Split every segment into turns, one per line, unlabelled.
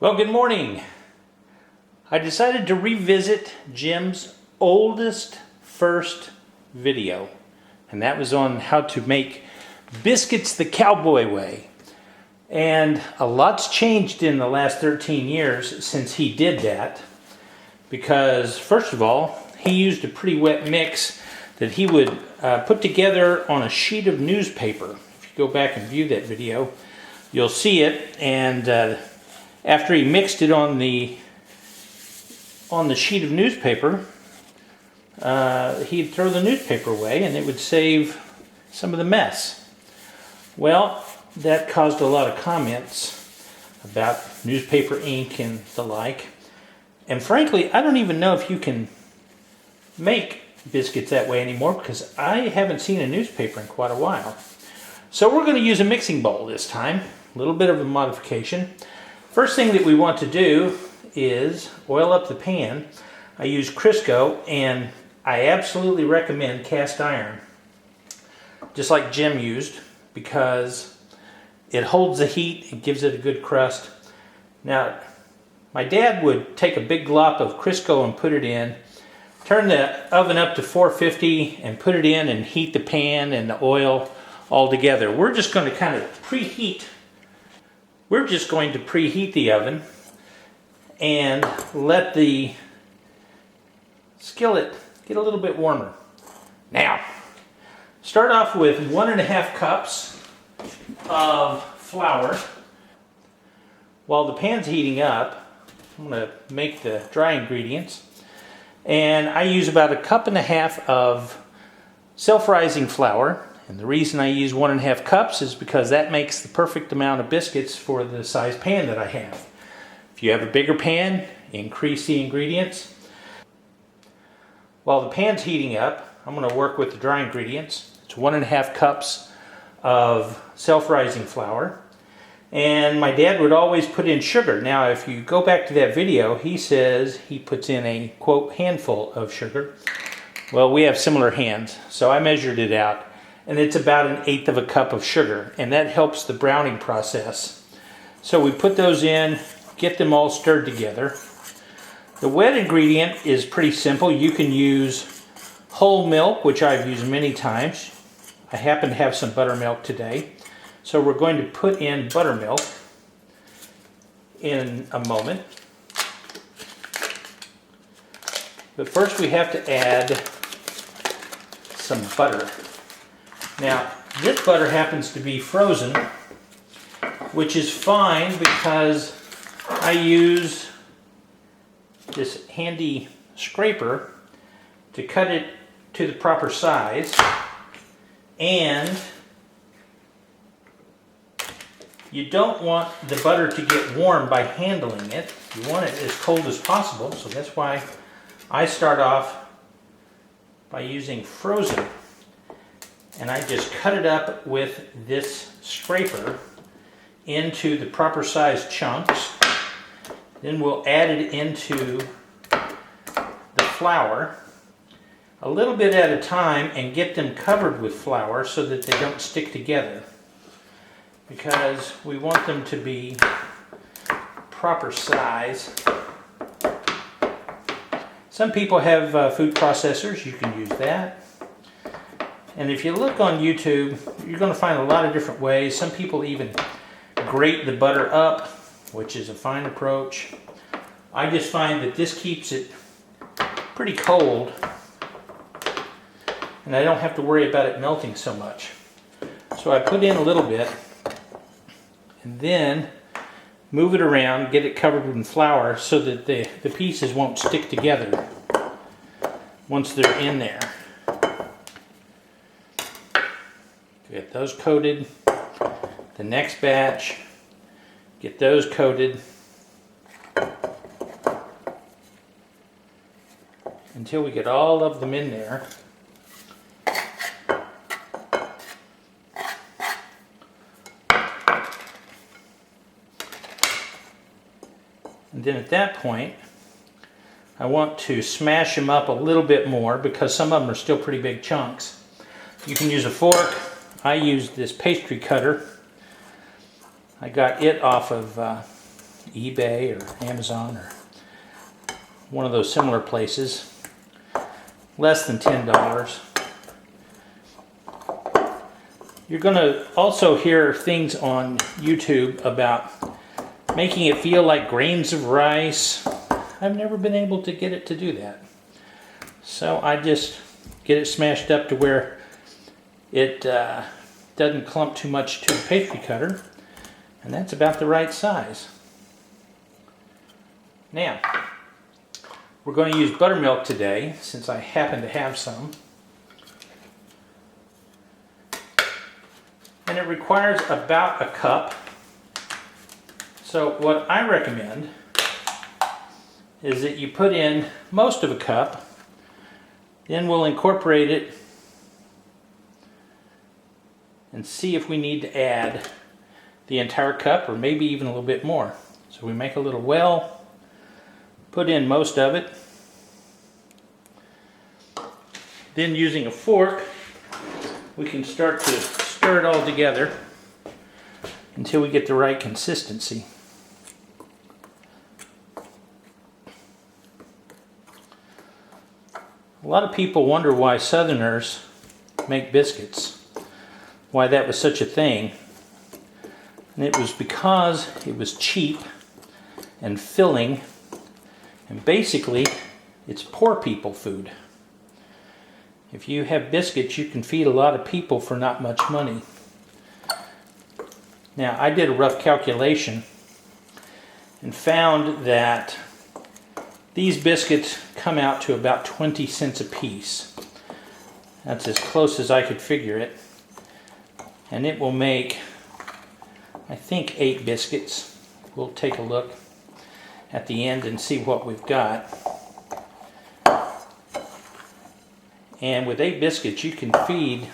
Well, good morning. I decided to revisit Jim's oldest first video, and that was on how to make biscuits the cowboy way. And a lot's changed in the last 13 years since he did that, because first of all, he used a pretty wet mix that he would put together on a sheet of newspaper. If you go back and view that video, you'll see it. And after he mixed it on the sheet of newspaper, he'd throw the newspaper away and it would save some of the mess. Well, that caused a lot of comments about newspaper ink and the like. And frankly, I don't even know if you can make biscuits that way anymore, because I haven't seen a newspaper in quite a while. So we're going to use a mixing bowl this time. A little bit of a modification. First thing that we want to do is oil up the pan. I use Crisco, and I absolutely recommend cast iron, just like Jim used, because it holds the heat, it gives it a good crust. Now, my dad would take a big glop of Crisco and put it in, turn the oven up to 450 and put it in and heat the pan and the oil all together. We're just going to kind of preheat the oven and let the skillet get a little bit warmer. Now, start off with 1.5 cups of flour. While the pan's heating up, I'm going to make the dry ingredients. And I use about 1.5 cups of self-rising flour. And the reason I use 1.5 cups is because that makes the perfect amount of biscuits for the size pan that I have. If you have a bigger pan, increase the ingredients. While the pan's heating up, I'm going to work with the dry ingredients. It's 1.5 cups of self-rising flour. And my dad would always put in sugar. Now, if you go back to that video, he says he puts in a, quote, handful of sugar. Well, we have similar hands, so I measured it out. And it's about 1/8 cup of sugar, and that helps the browning process. So we put those in, get them all stirred together. The wet ingredient is pretty simple. You can use whole milk, which I've used many times. I happen to have some buttermilk today. So we're going to put in buttermilk in a moment. But first we have to add some butter. Now, this butter happens to be frozen, which is fine because I use this handy scraper to cut it to the proper size, and you don't want the butter to get warm by handling it. You want it as cold as possible, so that's why I start off by using frozen. And I just cut it up with this scraper into the proper size chunks. Then we'll add it into the flour a little bit at a time and get them covered with flour so that they don't stick together, because we want them to be proper size. Some people have food processors. You can use that. And if you look on YouTube, you're going to find a lot of different ways. Some people even grate the butter up, which is a fine approach. I just find that this keeps it pretty cold, and I don't have to worry about it melting so much. So I put in a little bit, and then move it around, get it covered in flour so that the pieces won't stick together once they're in there. Get those coated. The next batch, get those coated until we get all of them in there. And then at that point, I want to smash them up a little bit more because some of them are still pretty big chunks. You can use a fork. I used this pastry cutter. I got it off of eBay or Amazon or one of those similar places. Less than $10. You're going to also hear things on YouTube about making it feel like grains of rice. I've never been able to get it to do that. So I just get it smashed up to where it doesn't clump too much to the pastry cutter. And that's about the right size. Now, we're going to use buttermilk today, since I happen to have some. And it requires about a cup. So what I recommend is that you put in most of a cup, then we'll incorporate it and see if we need to add the entire cup or maybe even a little bit more. So we make a little well, put in most of it, then using a fork we can start to stir it all together until we get the right consistency. A lot of people wonder why Southerners make biscuits, why that was such a thing. And it was because it was cheap and filling, and basically it's poor people food. If you have biscuits, you can feed a lot of people for not much money. Now, I did a rough calculation and found that these biscuits come out to about 20 cents a piece. That's as close as I could figure it. And it will make, I think, 8 biscuits. We'll take a look at the end and see what we've got. And with 8 biscuits, you can feed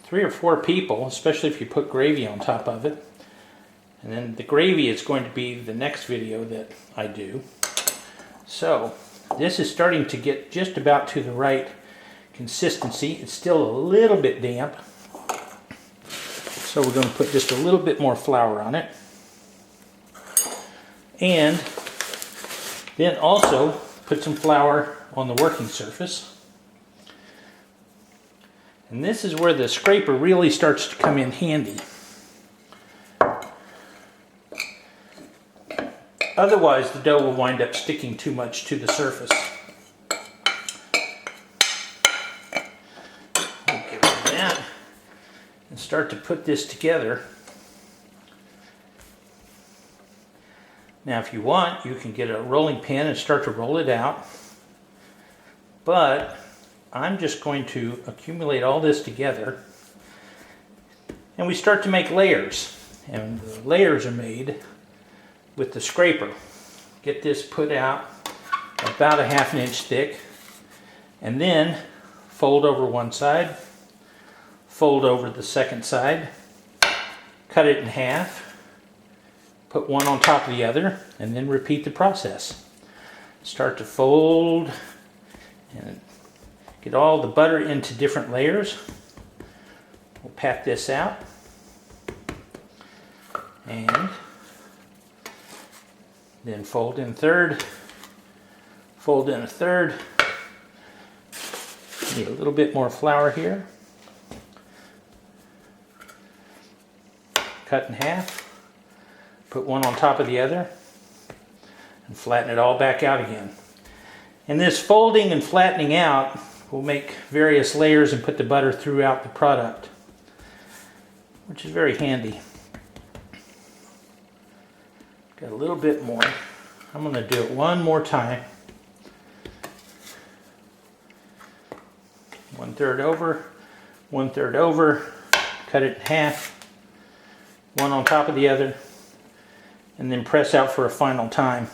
3 or 4 people, especially if you put gravy on top of it. And then the gravy is going to be the next video that I do. So this is starting to get just about to the right consistency. It's still a little bit damp. So we're going to put just a little bit more flour on it. And then also put some flour on the working surface. And this is where the scraper really starts to come in handy. Otherwise, the dough will wind up sticking too much to the surface. We'll get rid of that and start to put this together. Now, if you want, you can get a rolling pin and start to roll it out. But I'm just going to accumulate all this together. And we start to make layers. And the layers are made with the scraper. Get this put out about a ½ inch thick, and then fold over one side, fold over the second side, cut it in half, put one on top of the other, and then repeat the process. Start to fold and get all the butter into different layers. We'll pat this out and then fold in a third, fold in a third. Need a little bit more flour here. Cut in half, put one on top of the other, and flatten it all back out again. And this folding and flattening out will make various layers and put the butter throughout the product, which is very handy. Got a little bit more. I'm going to do it one more time. 1/3 over, 1/3 over, cut it in half, one on top of the other, and then press out for a final time.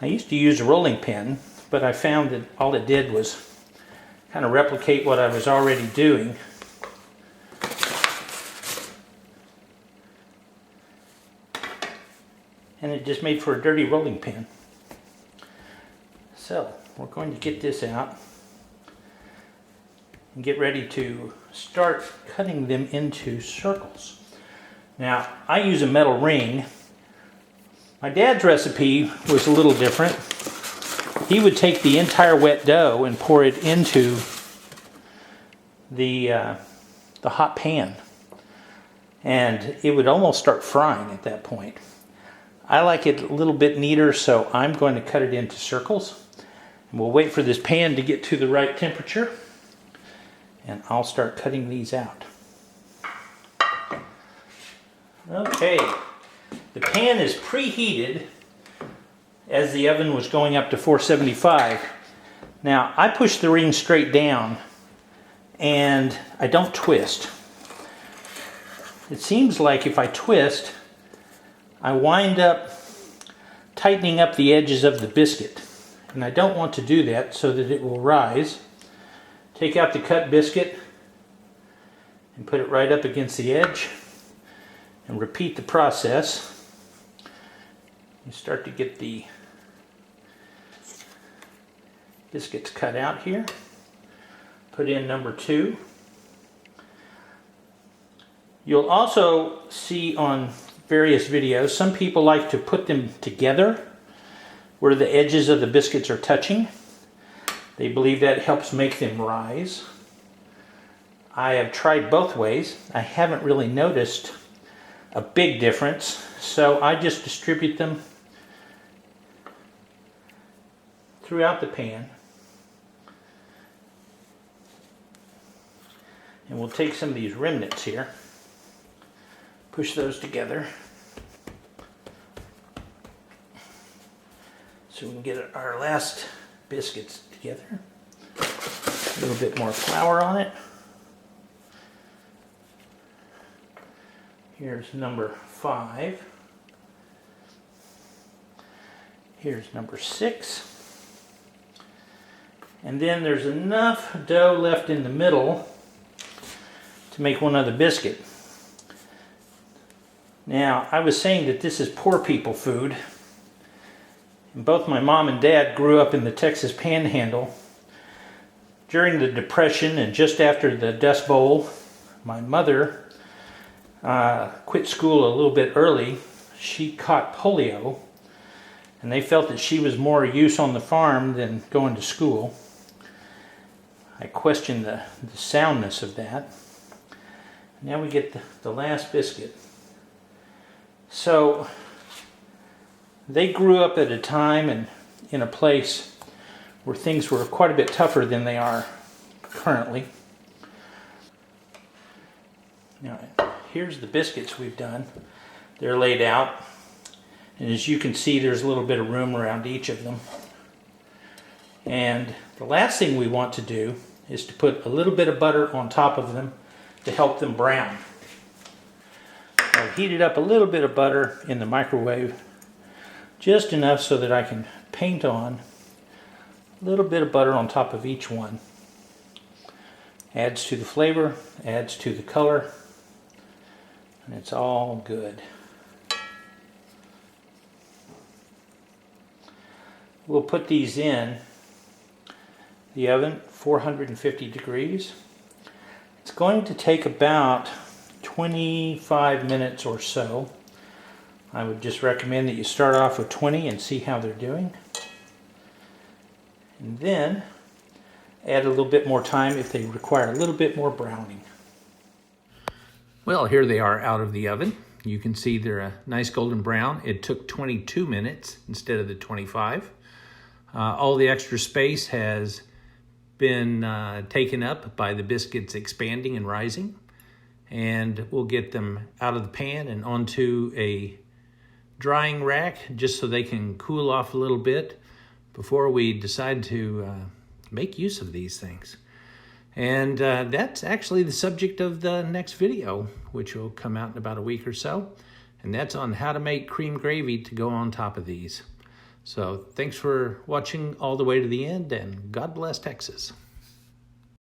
I used to use a rolling pin, but I found that all it did was kind of replicate what I was already doing. And it just made for a dirty rolling pin. So we're going to get this out and get ready to start cutting them into circles. Now, I use a metal ring, My dad's recipe was a little different. He would take the entire wet dough and pour it into the hot pan. And it would almost start frying at that point. I like it a little bit neater, so I'm going to cut it into circles. And we'll wait for this pan to get to the right temperature. And I'll start cutting these out. Okay, the pan is preheated as the oven was going up to 475. Now, I push the ring straight down and I don't twist. It seems like if I twist, I wind up tightening up the edges of the biscuit. And I don't want to do that so that it will rise. Take out the cut biscuit and put it right up against the edge and repeat the process. You start to get the biscuits cut out here. Put in number 2. You'll also see on various videos, some people like to put them together where the edges of the biscuits are touching. They believe that helps make them rise. I have tried both ways. I haven't really noticed a big difference, so I just distribute them throughout the pan. And we'll take some of these remnants here, push those together so we can get our last biscuits together. A little bit more flour on it. Here's number 5. Here's number 6. And then there's enough dough left in the middle to make one other biscuit. Now, I was saying that this is poor people food. And both my mom and dad grew up in the Texas Panhandle. During the Depression and just after the Dust Bowl, my mother quit school a little bit early. She caught polio, and they felt that she was more use on the farm than going to school. I questioned the soundness of that. Now we get the last biscuit. So they grew up at a time and in a place where things were quite a bit tougher than they are currently. Now, here's the biscuits we've done. They're laid out, and as you can see, there's a little bit of room around each of them. And the last thing we want to do is to put a little bit of butter on top of them to help them brown. I've heated up a little bit of butter in the microwave, just enough so that I can paint on a little bit of butter on top of each one. Adds to the flavor, adds to the color, and it's all good. We'll put these in the oven, 450 degrees. It's going to take about 25 minutes or so. I would just recommend that you start off with 20 and see how they're doing. And then add a little bit more time if they require a little bit more browning. Well, here they are out of the oven. You can see they're a nice golden brown. It took 22 minutes instead of the 25. All the extra space has been taken up by the biscuits expanding and rising. And we'll get them out of the pan and onto a drying rack just so they can cool off a little bit before we decide to make use of these things. And that's actually the subject of the next video, which will come out in about a week or so. And that's on how to make cream gravy to go on top of these. So thanks for watching all the way to the end, and God bless Texas.